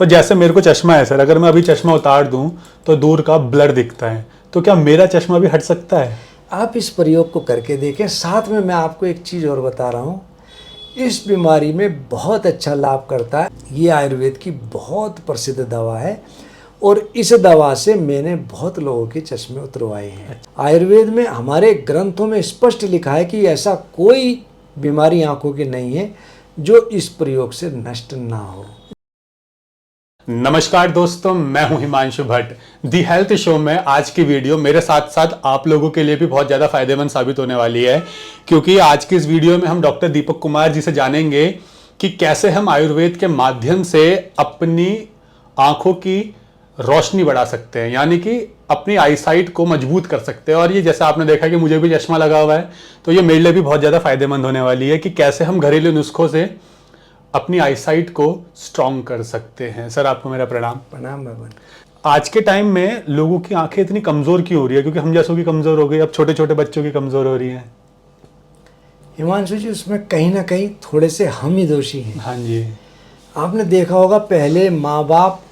तो जैसे मेरे को चश्मा है सर, अगर मैं अभी चश्मा उतार दूं तो दूर का ब्लर दिखता है, तो क्या मेरा चश्मा भी हट सकता है? आप इस प्रयोग को करके देखें। साथ में मैं आपको एक चीज़ और बता रहा हूँ, इस बीमारी में बहुत अच्छा लाभ करता है। ये आयुर्वेद की बहुत प्रसिद्ध दवा है और इस दवा से मैंने बहुत लोगों के चश्मे उतरवाए हैं। आयुर्वेद में हमारे ग्रंथों में स्पष्ट लिखा है कि ऐसा कोई बीमारी आंखों की नहीं है जो इस प्रयोग से नष्ट ना हो। नमस्कार दोस्तों, मैं हूं Himanshu Bhatt. The health show में आज की वीडियो मेरे साथ साथ आप लोगों के लिए भी बहुत ज़्यादा फायदेमंद साबित होने वाली है, क्योंकि आज की इस वीडियो में हम डॉक्टर दीपक कुमार जी से जानेंगे कि कैसे हम आयुर्वेद के माध्यम से अपनी आंखों की रोशनी बढ़ा सकते हैं, यानी कि अपनी आईसाइट को मजबूत कर सकते हैं। और ये जैसा आपने देखा कि मुझे भी चश्मा लगा हुआ है, तो ये मेरे लिए भी बहुत ज़्यादा फायदेमंद होने वाली है कि कैसे हम घरेलू नुस्खों से अपनी आईसाइट को स्ट्रॉन्ग कर सकते हैं। सर, आपको मेरा प्रणाम। प्रणाम भगवान। आज के टाइम में लोगों की आंखें इतनी कमजोर क्यों हो रही है? क्योंकि हम जैसों की कमजोर हो गई, अब छोटे छोटे बच्चों की कमजोर हो रही है। हिमांशु जी, उसमें कहीं ना कहीं थोड़े से हम ही दोषी हैं। हाँ जी। आपने देखा होगा, पहले माँ बाप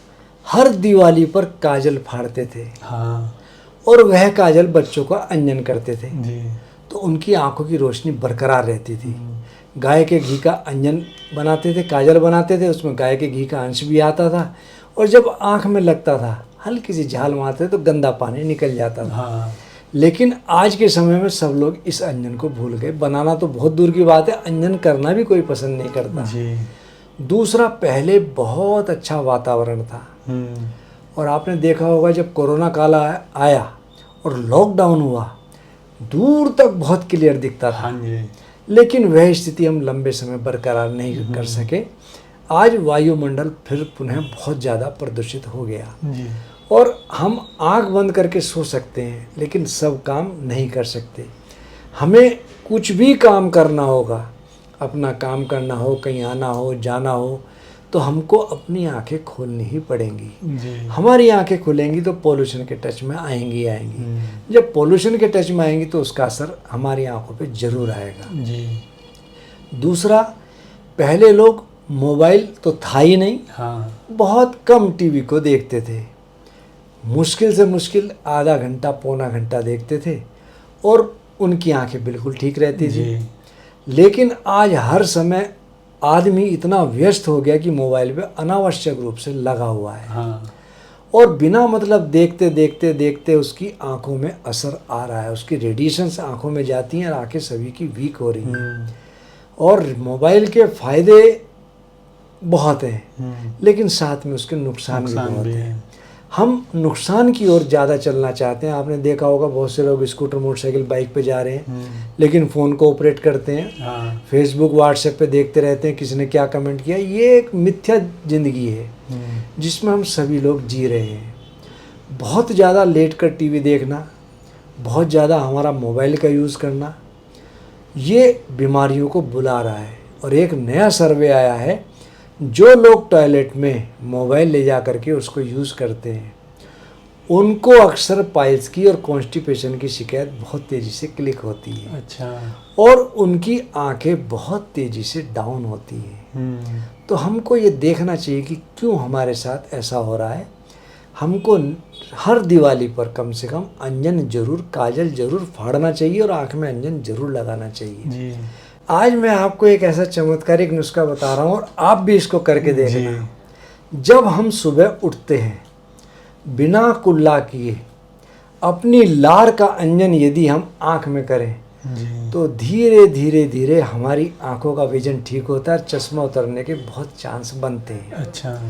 हर दिवाली पर काजल फाड़ते थे। हाँ और वह काजल बच्चों का अंजन करते थे जी। तो उनकी आंखों की रोशनी बरकरार रहती थी। गाय के घी का अंजन बनाते थे, काजल बनाते थे, उसमें गाय के घी का अंश भी आता था। और जब आंख में लगता था, हल्की सी झाल मारते तो गंदा पानी निकल जाता था। हाँ। लेकिन आज के समय में सब लोग इस अंजन को भूल गए। बनाना तो बहुत दूर की बात है, अंजन करना भी कोई पसंद नहीं करता जी। दूसरा, पहले बहुत अच्छा वातावरण था। और आपने देखा होगा, जब कोरोना काल आया और लॉकडाउन हुआ, दूर तक बहुत क्लियर दिखता था। हाँ जी। लेकिन वह स्थिति हम लंबे समय बरकरार नहीं कर सके। आज वायुमंडल फिर पुनः बहुत ज़्यादा प्रदूषित हो गया जी। और हम आंख बंद करके सो सकते हैं, लेकिन सब काम नहीं कर सकते। हमें कुछ भी काम करना होगा, अपना काम करना हो, कहीं आना हो, जाना हो, तो हमको अपनी आंखें खोलनी ही पड़ेंगी। जी। हमारी आंखें खुलेंगी तो पॉल्यूशन के टच में आएंगी जब पॉल्यूशन के टच में आएंगी तो उसका असर हमारी आंखों पे जरूर आएगा। जी। दूसरा, पहले लोग मोबाइल तो था ही नहीं। हाँ। बहुत कम टीवी को देखते थे, मुश्किल से मुश्किल आधा घंटा पौना घंटा देखते थे और उनकी आंखें बिल्कुल ठीक रहती थी। लेकिन आज हर समय आदमी इतना व्यस्त हो गया कि मोबाइल पे अनावश्यक रूप से लगा हुआ है। हाँ। और बिना मतलब देखते देखते देखते उसकी आंखों में असर आ रहा है, उसकी रेडिएशंस आंखों में जाती हैं और आंखें सभी की वीक हो रही हैं। और मोबाइल के फायदे बहुत हैं, लेकिन साथ में उसके नुकसान भी बहुत हैं। हम नुकसान की ओर ज़्यादा चलना चाहते हैं। आपने देखा होगा, बहुत से लोग स्कूटर मोटरसाइकिल बाइक पे जा रहे हैं, लेकिन फ़ोन को ऑपरेट करते हैं। हाँ। फेसबुक व्हाट्सएप पे देखते रहते हैं किसी ने क्या कमेंट किया। ये एक मिथ्या ज़िंदगी है जिसमें हम सभी लोग जी रहे हैं। बहुत ज़्यादा लेट कर टीवी देखना, बहुत ज़्यादा हमारा मोबाइल का यूज़ करना, ये बीमारियों को बुला रहा है। और एक नया सर्वे आया है, जो लोग टॉयलेट में मोबाइल ले जा करके उसको यूज़ करते हैं, उनको अक्सर पाइल्स की और कॉन्स्टिपेशन की शिकायत बहुत तेज़ी से क्लिक होती है। अच्छा। और उनकी आंखें बहुत तेज़ी से डाउन होती हैं। तो हमको ये देखना चाहिए कि क्यों हमारे साथ ऐसा हो रहा है। हमको हर दिवाली पर कम से कम अंजन जरूर, काजल जरूर फाड़ना चाहिए और आँख में अंजन जरूर लगाना चाहिए जी। आज मैं आपको एक ऐसा चमत्कारिक नुस्खा बता रहा हूँ और आप भी इसको करके देखना। जब हम सुबह उठते हैं, बिना कुल्ला किए अपनी लार का अंजन यदि हम आँख में करें तो धीरे धीरे धीरे हमारी आँखों का विजन ठीक होता है, चश्मा उतरने के बहुत चांस बनते हैं। अच्छा।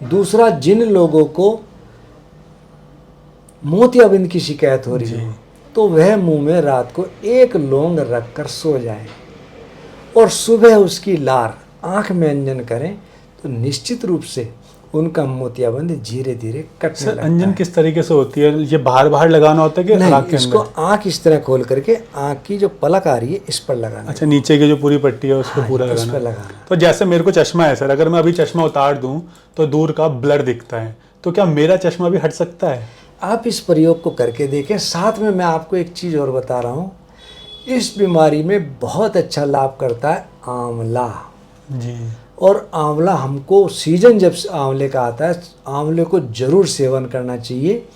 दूसरा, जिन लोगों को मोतियाबिंद की शिकायत हो रही हो तो वह मुंह में रात को एक लौंग रखकर सो जाएं और सुबह उसकी लार आँख में अंजन करें तो निश्चित रूप से उनका मोतियाबिंद धीरे धीरे कटने लगता है। अंजन किस तरीके से होती है? ये बाहर बाहर लगाना होता है कि नहीं, आँख के इसको अंदर? आँख इस तरह खोल करके आँख की जो पलक आ रही है इस पर लगाना। अच्छा, नीचे की जो पूरी पट्टी है उस पर पूरा उस पर लगाना। लगाना। तो जैसे मेरे को चश्मा है सर, अगर मैं अभी चश्मा उतार दूं तो दूर का ब्लर दिखता है, तो क्या मेरा चश्मा भी हट सकता है? आप इस प्रयोग को करके देखें। साथ में मैं आपको एक चीज़ और बता रहा हूँ, इस बीमारी में बहुत अच्छा लाभ करता है आंवला। जी। और आंवला हमको सीजन जब आंवले का आता है, आंवले को ज़रूर सेवन करना चाहिए।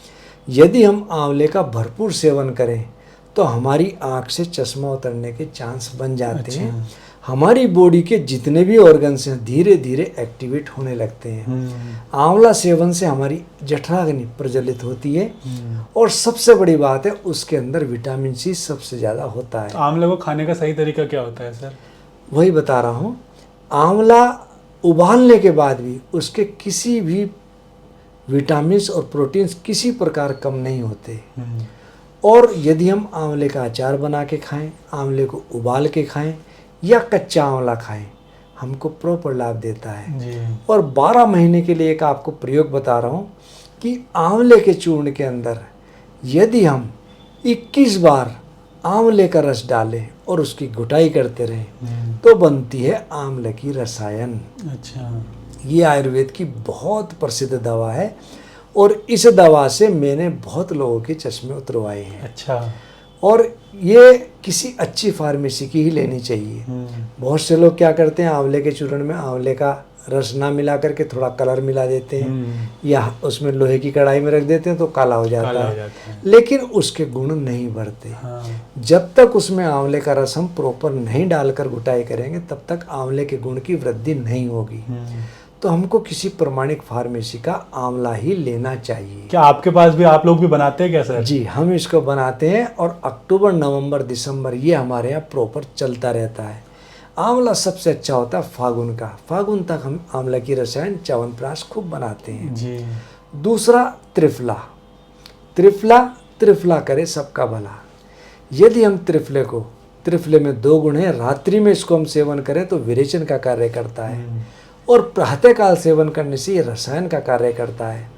यदि हम आंवले का भरपूर सेवन करें तो हमारी आँख से चश्मा उतरने के चांस बन जाते हैं। हमारी बॉडी के जितने भी ऑर्गन्स हैं धीरे धीरे एक्टिवेट होने लगते हैं। आंवला सेवन से हमारी जठराग्नि प्रज्वलित होती है और सबसे बड़ी बात है उसके अंदर विटामिन सी सबसे ज़्यादा होता है। आंवले को खाने का सही तरीका क्या होता है सर? वही बता रहा हूँ। आंवला उबालने के बाद भी उसके किसी भी विटामिन्स और प्रोटीन्स किसी प्रकार कम नहीं होते। और यदि हम आंवले का अचार बना के खाएं, आंवले को उबाल के खाएं या कच्चा आंवला खाएं, हमको प्रॉपर लाभ देता है जी। और 12 महीने के लिए एक आपको प्रयोग बता रहा हूँ कि आंवले के चूर्ण के अंदर यदि हम 21 बार आंवले का रस डालें और उसकी घुटाई करते रहें तो बनती है आंवले की रसायन। अच्छा। ये आयुर्वेद की बहुत प्रसिद्ध दवा है और इस दवा से मैंने बहुत लोगों के चश्मे उतरवाए हैं। अच्छा। और ये किसी अच्छी फार्मेसी की ही लेनी चाहिए। बहुत से लोग क्या करते हैं, आंवले के चूर्ण में आंवले का रस ना मिला करके थोड़ा कलर मिला देते हैं या उसमें लोहे की कढ़ाई में रख देते हैं तो काला हो जाता है। लेकिन उसके गुण नहीं बढ़ते। जब तक उसमें आंवले का रस हम प्रॉपर नहीं डालकर घुटाई करेंगे तब तक आंवले के गुण की वृद्धि नहीं होगी। तो हमको किसी प्रमाणिक फार्मेसी का आंवला ही लेना चाहिए। क्या आपके पास भी, आप लोग भी बनाते हैं क्या सर? जी, हम इसको बनाते हैं और अक्टूबर, नवंबर, दिसंबर ये हमारे यहाँ प्रॉपर चलता रहता है। आंवला सबसे अच्छा होता है फागुन का। फागुन तक हम आंवला की रसायन च्यवनप्राश खूब बनाते हैं जी। दूसरा त्रिफला। त्रिफला करे सबका भला। यदि हम त्रिफले में 2 गुण हैं। रात्रि में इसको हम सेवन करें तो विरेचन का कार्य करता है और प्रातःकाल सेवन करने से ये रसायन का कार्य करता है।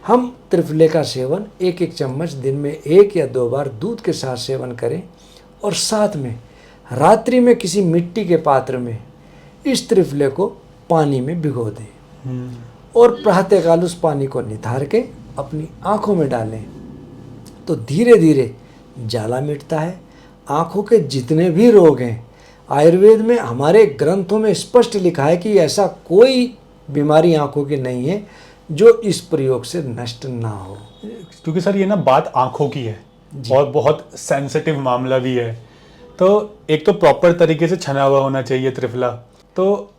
हम त्रिफले का सेवन 1-1 चम्मच दिन में 1 या 2 बार दूध के साथ सेवन करें और साथ में रात्रि में किसी मिट्टी के पात्र में इस त्रिफले को पानी में भिगो दें और प्रातःकाल उस पानी को निथार के अपनी आँखों में डालें तो धीरे धीरे जाला मिटता है। आँखों के जितने भी रोग हैं, आयुर्वेद में हमारे ग्रंथों में स्पष्ट लिखा है कि ऐसा कोई बीमारी आँखों की नहीं है जो इस प्रयोग से नष्ट ना हो। क्योंकि सर ये ना बात आँखों की है और बहुत सेंसिटिव मामला भी है। तो एक तो प्रॉपर तरीके से छना हुआ होना चाहिए त्रिफला। तो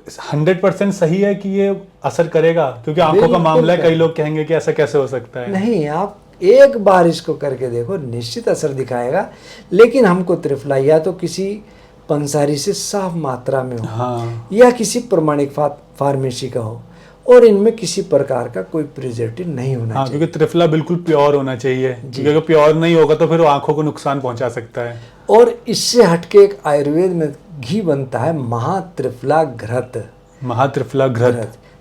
100% सही है कि ये असर करेगा? क्योंकि आंखों का मामला है, कई लोग कहेंगे कि ऐसा कैसे हो सकता है। नहीं, आप एक बार इसको करके देखो, निश्चित असर दिखाएगा। लेकिन हमको त्रिफला या तो किसी पंसारी से साफ मात्रा में हो या किसी प्रमाणिक फार्मेसी का हो और इनमें किसी प्रकार का कोई प्रिजर्वेटिव नहीं होना चाहिए। क्योंकि त्रिफला बिल्कुल प्योर होना चाहिए, क्योंकि अगर प्योर नहीं होगा तो फिर वो आंखों को नुकसान पहुंचा सकता है। और इससे हटके एक आयुर्वेद में घी बनता है महात्रिफला घृत,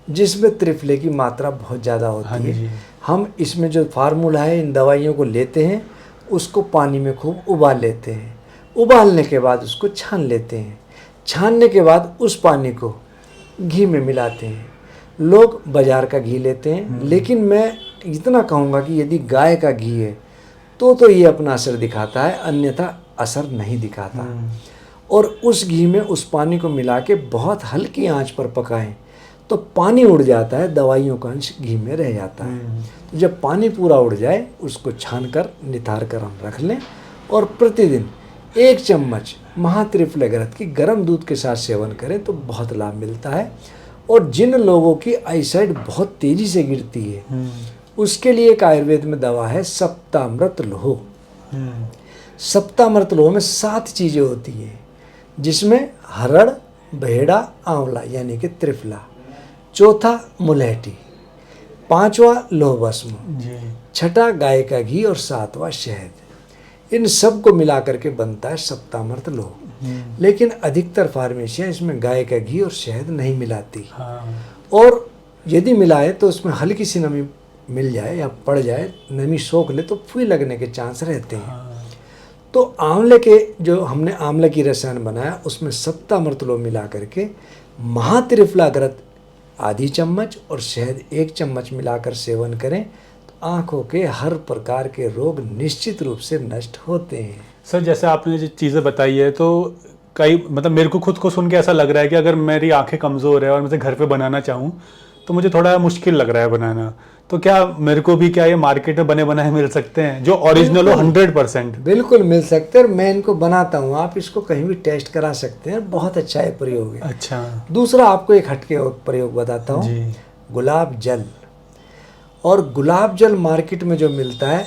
जिसमें त्रिफले की मात्रा बहुत ज़्यादा होती है। हम इसमें जो फार्मूला है, इन दवाइयों को लेते हैं, उसको पानी में खूब उबाल लेते हैं। उबालने के बाद उसको छान लेते हैं। छानने के बाद उस पानी को घी में मिलाते हैं। लोग बाजार का घी लेते हैं, लेकिन मैं इतना कहूँगा कि यदि गाय का घी है तो ये अपना असर दिखाता है, अन्यथा असर नहीं दिखाता। और उस घी में उस पानी को मिला के बहुत हल्की आंच पर पकाएं तो पानी उड़ जाता है, दवाइयों का अंश घी में रह जाता है। तो जब पानी पूरा उड़ जाए उसको छानकर निथार कर हम रख लें और प्रतिदिन 1 चम्मच महात्रिफला घृत की गर्म दूध के साथ सेवन करें तो बहुत लाभ मिलता है। और जिन लोगों की आईसाइट बहुत तेजी से गिरती है उसके लिए एक आयुर्वेद में दवा है सप्तामृत लोह। सप्तामृत लोह में 7 चीज़ें होती हैं, जिसमें हरड़, बहेड़ा, आंवला यानी कि त्रिफला, चौथा मुलहटी, 5वां लोह भस्म, 6ठा गाय का घी और 7वां शहद। इन सब को मिला करके बनता है सप्तामृत लोह। लेकिन अधिकतर फार्मेसियाँ इसमें गाय का घी और शहद नहीं मिलाती। और यदि मिलाए तो उसमें हल्की सी नमी मिल जाए या पड़ जाए, नमी सोख ले तो फुई लगने के चांस रहते हैं। तो आंवले के जो हमने आंवले की रसायन बनाया उसमें सप्तामृत लोह मिला करके महात्रिफला घृत आधी चम्मच और शहद 1 चम्मच मिलाकर सेवन करें तो आँखों के हर प्रकार के रोग निश्चित रूप से नष्ट होते हैं। सर जैसे आपने जो चीज़ें बताई है तो कई मतलब मेरे को खुद को सुन के ऐसा लग रहा है कि अगर मेरी आंखें कमज़ोर है और मुझे घर पे बनाना चाहूँ तो मुझे थोड़ा मुश्किल लग रहा है बनाना। तो क्या मेरे को भी क्या ये मार्केट में बने बनाए मिल सकते हैं जो ओरिजिनल हो 100%? बिल्कुल मिल सकते हैं, और मैं इनको बनाता हूँ, आप इसको कहीं भी टेस्ट करा सकते हैं, बहुत अच्छा ये प्रयोग है। अच्छा दूसरा आपको एक हटके और प्रयोग बताता हूँ, जी। गुलाब जल। और गुलाब जल मार्केट में जो मिलता है,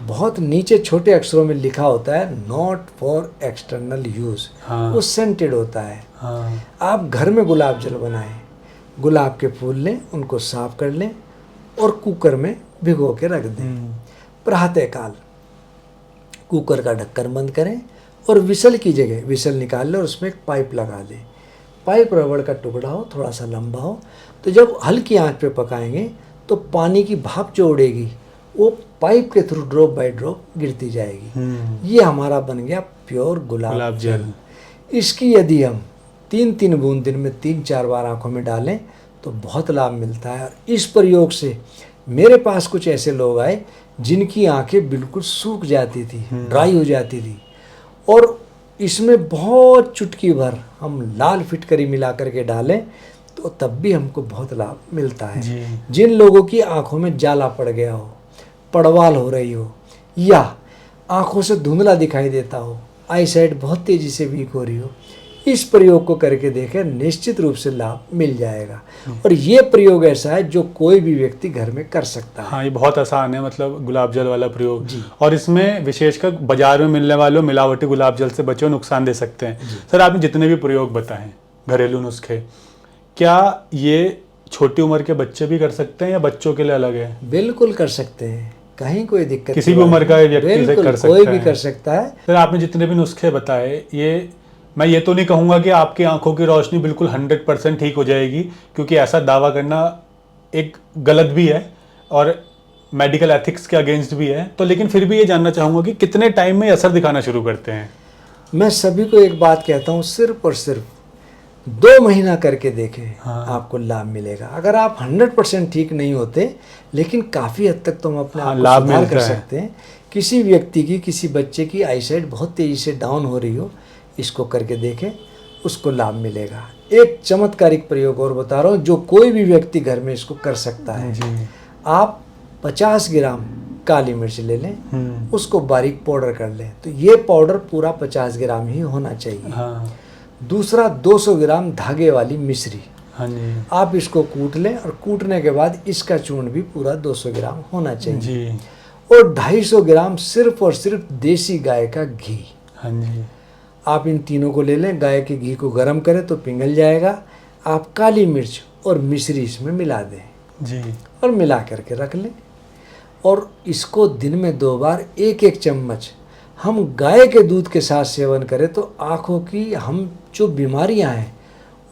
बहुत नीचे छोटे अक्षरों में लिखा होता है नॉट फॉर एक्सटर्नल यूज़। हाँ। वो सेंटेड होता है। हाँ आप घर में गुलाब जल बनाएं, गुलाब के फूल लें, उनको साफ कर लें और कुकर में भिगो के रख दें। प्रातःकाल कुकर का ढक्कन बंद करें और विसल की जगह विसल निकाल लें और उसमें एक पाइप लगा दें। पाइप रबड़ का टुकड़ा हो, थोड़ा सा लंबा हो, तो जब हल्की आंच पे पकाएंगे तो पानी की भाप जो उड़ेगी वो पाइप के थ्रू ड्रॉप बाय ड्रॉप गिरती जाएगी। ये हमारा बन गया प्योर गुलाब जल। इसकी यदि हम 3-3 बूंद दिन में 3-4 बार आंखों में डालें तो बहुत लाभ मिलता है। और इस प्रयोग से मेरे पास कुछ ऐसे लोग आए जिनकी आंखें बिल्कुल सूख जाती थी, ड्राई हो जाती थी, और इसमें बहुत चुटकी भर हम लाल फिटकरी मिला करके डालें तो तब भी हमको बहुत लाभ मिलता है। जिन लोगों की आंखों में जाला पड़ गया हो, पड़वाल हो रही हो, या आंखों से धुंधला दिखाई देता हो, आई साइट बहुत तेज़ी से वीक हो रही हो, इस प्रयोग को करके देखें, निश्चित रूप से लाभ मिल जाएगा। और ये प्रयोग ऐसा है जो कोई भी व्यक्ति घर में कर सकता है। हाँ, ये बहुत आसान है, मतलब गुलाब जल वाला प्रयोग। और इसमें विशेषकर बाजार में मिलने वाले मिलावटी गुलाब जल से बचो, नुकसान दे सकते हैं। सर, आपने जितने भी प्रयोग बताए घरेलू नुस्खे, क्या ये छोटी उम्र के बच्चे भी कर सकते हैं या बच्चों के लिए अलग है? बिल्कुल कर सकते हैं, कहीं कोई दिक्कत किसी भी उम्र का व्यक्ति से कर सकता है, कोई भी कर सकता है। सर, आपने जितने भी नुस्खे बताए, ये मैं ये तो नहीं कहूँगा कि आपकी आंखों की रोशनी बिल्कुल 100% ठीक हो जाएगी, क्योंकि ऐसा दावा करना एक गलत भी है और मेडिकल एथिक्स के अगेंस्ट भी है। तो लेकिन फिर भी ये जानना चाहूँगा कि कितने टाइम में असर दिखाना शुरू करते हैं? मैं सभी को एक बात कहता हूँ, सिर्फ और सिर्फ 2 महीना करके देखें। हाँ। आपको लाभ मिलेगा। अगर आप 100% ठीक नहीं होते, लेकिन काफ़ी हद तक तो हम अपने आप को लाभ सुधार मिलता कर है। सकते हैं। किसी व्यक्ति की, किसी बच्चे की आईसाइट बहुत तेज़ी से डाउन हो रही हो, इसको करके देखें, उसको लाभ मिलेगा। एक चमत्कारिक प्रयोग और बता रहा हूँ जो कोई भी व्यक्ति घर में इसको कर सकता है। आप 50 ग्राम काली मिर्च ले लें, उसको बारीक पाउडर कर लें, तो ये पाउडर पूरा 50 ग्राम ही होना चाहिए। हाँ। दूसरा 200 ग्राम धागे वाली मिश्री, हाँ जी। आप इसको कूट लें, और कूटने के बाद इसका चूर्ण भी पूरा 200 ग्राम होना चाहिए जी। और 250 ग्राम सिर्फ और सिर्फ देसी गाय का घी। हाँ जी। आप इन तीनों को ले लें, गाय के घी को गर्म करें तो पिघल जाएगा। आप काली मिर्च और मिश्री इसमें मिला दें जी, और मिला करके रख लें, और इसको दिन में 2 बार 1-1 चम्मच हम गाय के दूध के साथ सेवन करें तो आँखों की हम जो बीमारियां हैं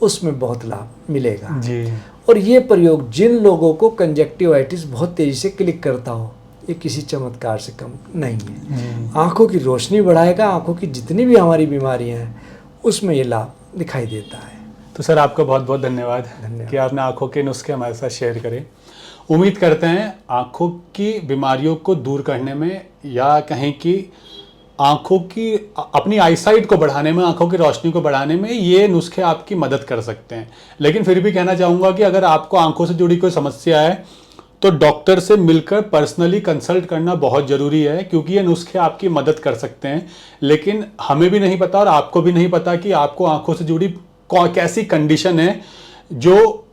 उसमें बहुत लाभ मिलेगा जी। और ये प्रयोग जिन लोगों को कंजक्टिवाइटिस बहुत तेज़ी से क्लिक करता हो, ये किसी चमत्कार से कम नहीं है। आँखों की रोशनी बढ़ाएगा, आँखों की जितनी भी हमारी बीमारियां हैं उसमें ये लाभ दिखाई देता है। तो सर, आपका बहुत बहुत धन्यवाद कि आपने आँखों के नुस्खे हमारे साथ शेयर करे। उम्मीद करते हैं आँखों की बीमारियों को दूर करने में, या कहें कि आँखों की अपनी आईसाइट को बढ़ाने में, आँखों की रोशनी को बढ़ाने में ये नुस्खे आपकी मदद कर सकते हैं। लेकिन फिर भी कहना चाहूँगा कि अगर आपको आँखों से जुड़ी कोई समस्या है तो डॉक्टर से मिलकर पर्सनली कंसल्ट करना बहुत ज़रूरी है, क्योंकि ये नुस्खे आपकी मदद कर सकते हैं। लेकिन हमें भी नहीं पता और आपको भी नहीं पता कि आपको आँखों से जुड़ी कैसी कंडीशन है जो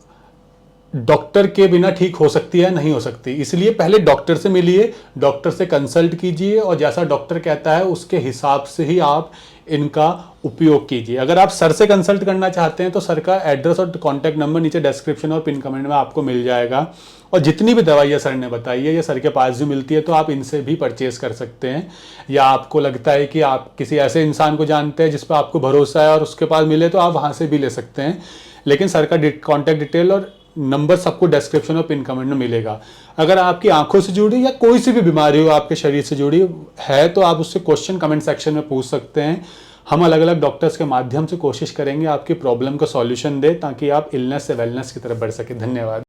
डॉक्टर के बिना ठीक हो सकती है, नहीं हो सकती। इसलिए पहले डॉक्टर से मिलिए, डॉक्टर से कंसल्ट कीजिए और जैसा डॉक्टर कहता है उसके हिसाब से ही आप इनका उपयोग कीजिए। अगर आप सर से कंसल्ट करना चाहते हैं तो सर का एड्रेस और कॉन्टैक्ट नंबर नीचे डिस्क्रिप्शन और पिन कमेंट में आपको मिल जाएगा। और जितनी भी दवाइयाँ सर ने बताई है ये सर के पास भी मिलती है, तो आप इनसे भी परचेज कर सकते हैं। या आपको लगता है कि आप किसी ऐसे इंसान को जानते हैं जिस पर आपको भरोसा है और उसके पास मिले, तो आप वहाँ से भी ले सकते हैं। लेकिन सर का कॉन्टैक्ट डिटेल और नंबर सबको डिस्क्रिप्शन और पिन कमेंट में मिलेगा। अगर आपकी आंखों से जुड़ी या कोई सी भी बीमारी हो आपके शरीर से जुड़ी है तो आप उससे क्वेश्चन कमेंट सेक्शन में पूछ सकते हैं। हम अलग अलग डॉक्टर्स के माध्यम से कोशिश करेंगे आपकी प्रॉब्लम का सॉल्यूशन दे, ताकि आप इलनेस से वेलनेस की तरफ बढ़ सके। धन्यवाद।